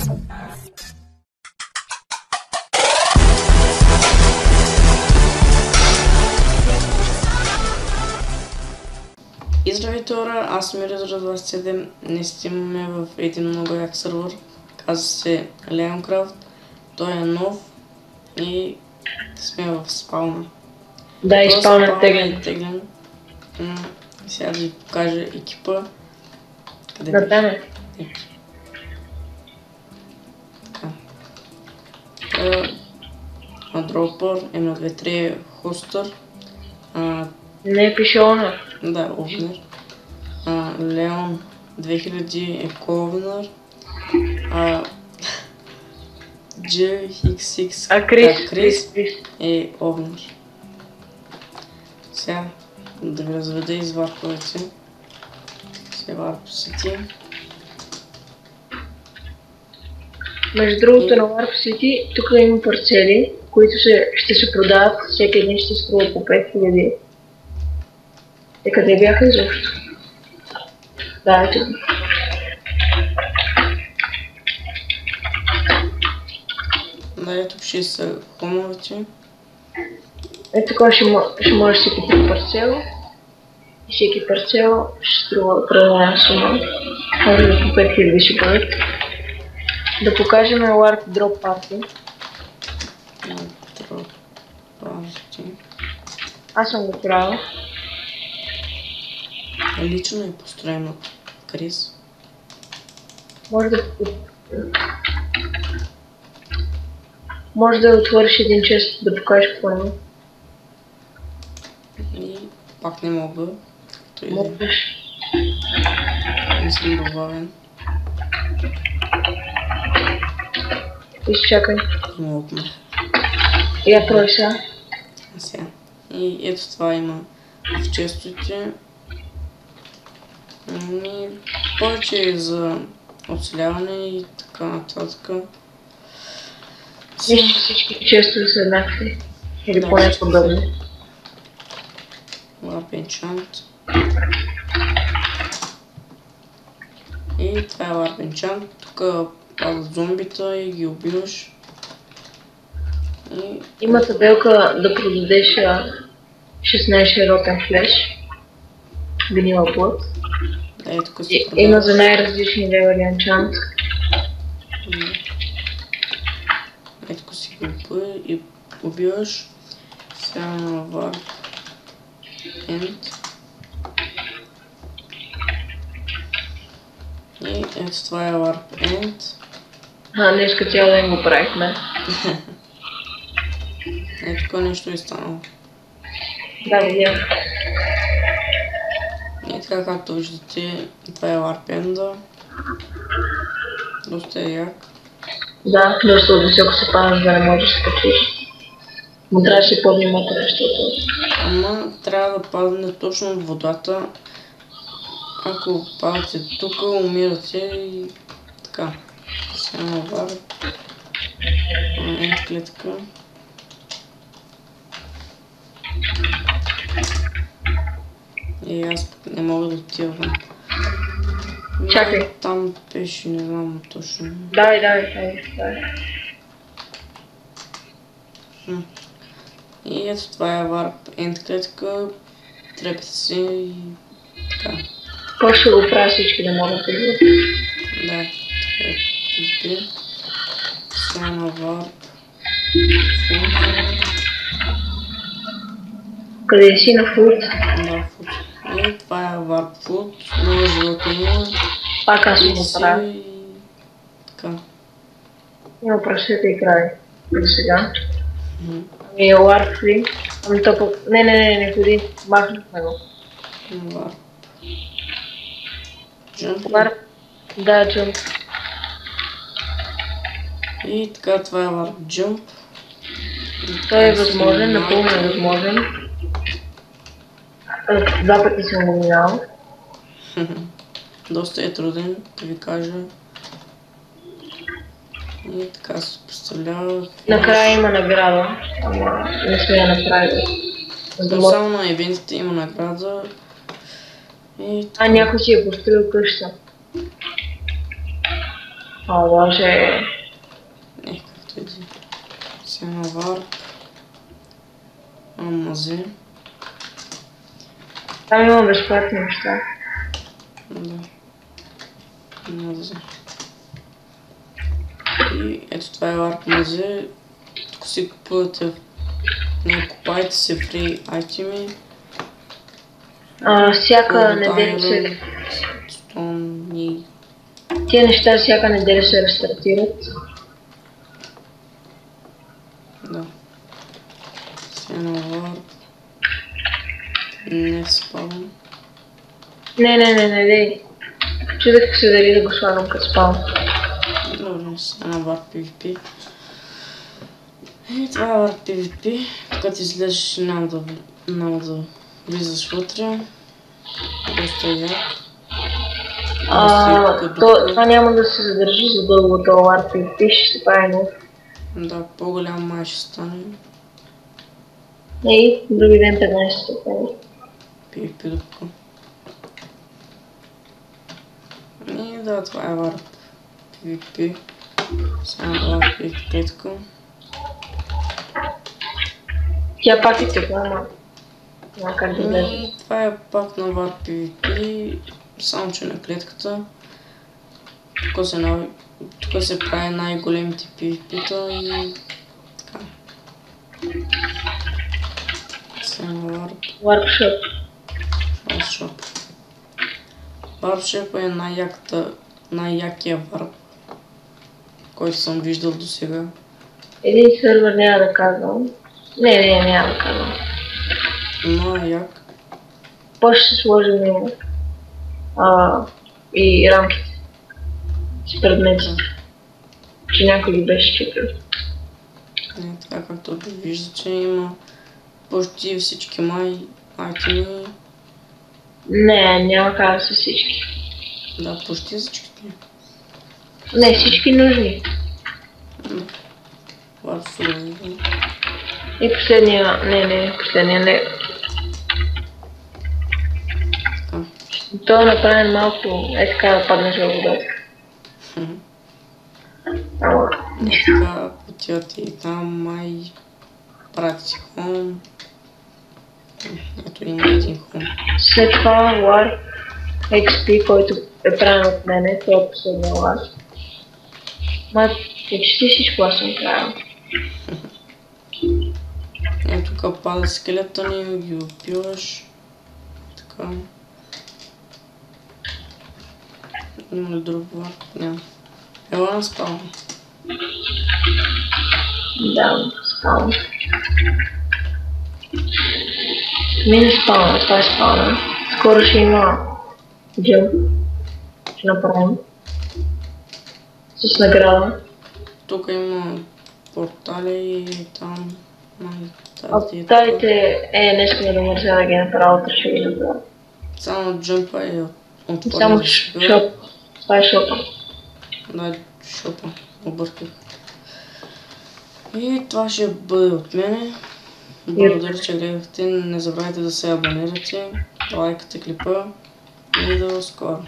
И здравейте хора, аз съм Rizard27, днес имаме в един много як сървър, казва се Leoncraft, той е нов и сме в спауна. Да, и спауна е теглен. Сега да ви покажа екипа. Къде да, там е. Дропър, M2-3 хостър. Не пише Honor. Да, Овнер. Леон 2000 е Ковнер. GXX Крис е Овнер. Сега да ви разведа из варповете. Сега варп сети. Между другото на Warp City, тук има парцели, които ще се продават, всеки един ще струва по 5000. Те къде бяха изобщо? Да, ето. Да, ето ще са хомовете. Ето така ще може да си купи парцел. И всеки парцел ще струва определена сума. Може да по 5000 ще бъдат. Да покажем Warp Drop Party. Drop Party. Аз съм го правил. Лично е построен от Крис. Може да отвориш един чест да покажеш какво има. И пак не мога. Можеш. Не съм добавен. Изчакай. Мога. Я пробвай сега. Сега. И ето това има в честите. Повече за оцеляване и така нататък. Мисля, че всички честове са еднакви. Или поне подобни. Warp Enchant. И това е Warp Enchant. Тук падат зомбита и ги убиваш. Има табелка да продадеш 16 ротен флеш. Винила плът. Да, тук се продава. Има за най-различни левели енчант. Ето си го и убиваш. Сега на Warp End. И ето това е Warp End. Днеска цял ден го правихме. Ето тук нещо е станало. Да, видям. И така както виждате, това е Warp End. Доста е як. Да, доста от високо се падаш, да не можеш да се качиш. Но трябва да си по-внимателен, защото... Ама трябва да падне точно от водата. Ако падате тук, умирате и така. Сега на Warp. End клетка. И аз не мога да отивам. Чакай. Там беше, не знам точно. Давай. И ето това е Warp End клетка. Трепете се и така. Какво ще го правя всички да могат да видят? Да, така е. Сега на Warp. Къде си на Food? Да, Food. И това е Warp Food. Много животни. Пак аз го правя. Така. Има прасета и край. До сега. Ами Warp Free. Ами то пък... Не ходи. Махнахме го. Warp. Jump. Warp. Да, Jump. И така, това е Warp Jump. Той е възможен, напълно е възможен. Два пъти съм го минал. Доста е труден, да ви кажа. И така се представлява. Накрая има награда, ама не сме я направили. Само на евентите има награда. И някой си е построил къща. О, боже. Както иде. Сега на варп. Магазин. Там има безплатни неща. Да. Магазин. И ето това е варп магазин. Тук си купувате. Не купайте си фри айтеми. Всяка неделя се... Стони. Тия неща всяка неделя се рестартират. Да. Сега на варп. Не спавам. Не. Чудех се дали да го слагам като спам. Добре, сега на варп PvP. И това е варп PvP. Когато излезеш няма да влизаш вътре. Просто е як. Това няма да се задържи за дълго това варп PvP, ще се прави нов. Да, по-голям май ще стане. Ей, други ден 15 степени. PvP дупка. И да, това е варп PvP. Сега варп PvP така. Тя пак е тепла, ама няма как да влезе. И това е пак на варп PvP, само че на клетката. Тук се прави най-големите PvP-та и така. Сега на варп. Варпшоп. Варпшоп е най-якия варп, който съм виждал до сега. Един сервер няма да казвам. Няма да казвам. Но е як. После ще сложим и рамките с предметите. Че някой ги беше чекал. Така както вижда, че има почти всички айтеми. Няма как са всички. Да, почти всичките. Не, всички нужни. И последния, последния не. Той е направен малко, така да паднеш във водата. Така отиват и там май прати хом. Ето има един хом. След това Warp XP, който е правен от мене, това е последния лаз. Почти всичко аз съм правил. Ето тук пада скелета ни, ги опиваш. Така. Има ли друг варп? Няма. Ела на спална. Да, спална. Мини спална, това е спална. Скоро ще има джъмп. Ще направим. С награда. Тук има портали и там... Порталите днес ме да мързя да ги направя, утре ще ги направя. Само джъмпа и отворя. Само шоп. Това е шопа. Да, шопа. Обърках. И това ще бъде от мене. Благодаря, че гледахте. Не забравяйте да се абонирате, лайкате клипа и до скоро.